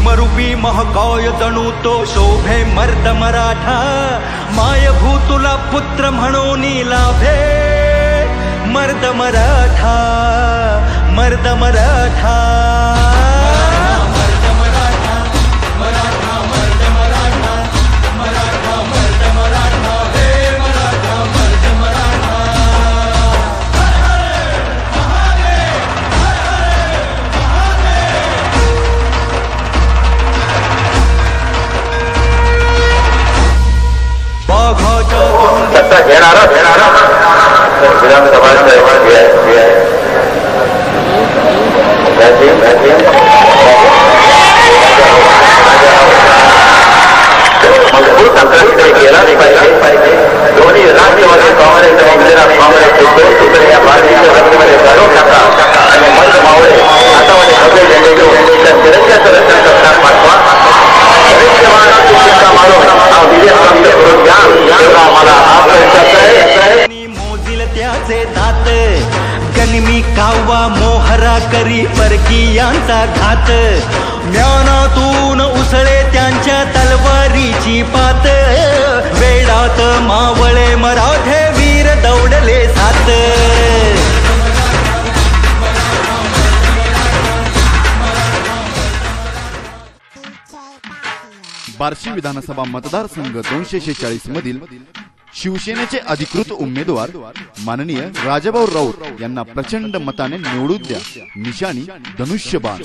भीमरूपी महाकाय जणू तो शोभे मर्द मराठा, माय भूतुला पुत्र म्हणून लाभे मर्द मराठा, मर्द मराठा। दोन्ही राष्ट्रवादी काँग्रेस आणि गुजरात काँग्रेसचे दोन तुकडे या भारतीय रस्त्यामध्ये घालून टाका आणि मंद मावळे हातामध्ये सगळे झेंडे घेऊन तिरंग्याचं रक्षण करतात पाठवा। मोजिल त्याचे दात गनिमी कावा मोहरा करी परकीयांचा घात, ज्ञानातून उसळे त्यांच्या तलवारीची पात, वेळात मावळे मराठे वीर दौडले सात। बार्शी विधानसभा मतदारसंघ 246 मधील शिवसेनेचे अधिकृत उमेदवार माननीय राजाभाऊ राऊत यांना प्रचंड मताने निवडून द्या, निशाणी धनुष्यबाण।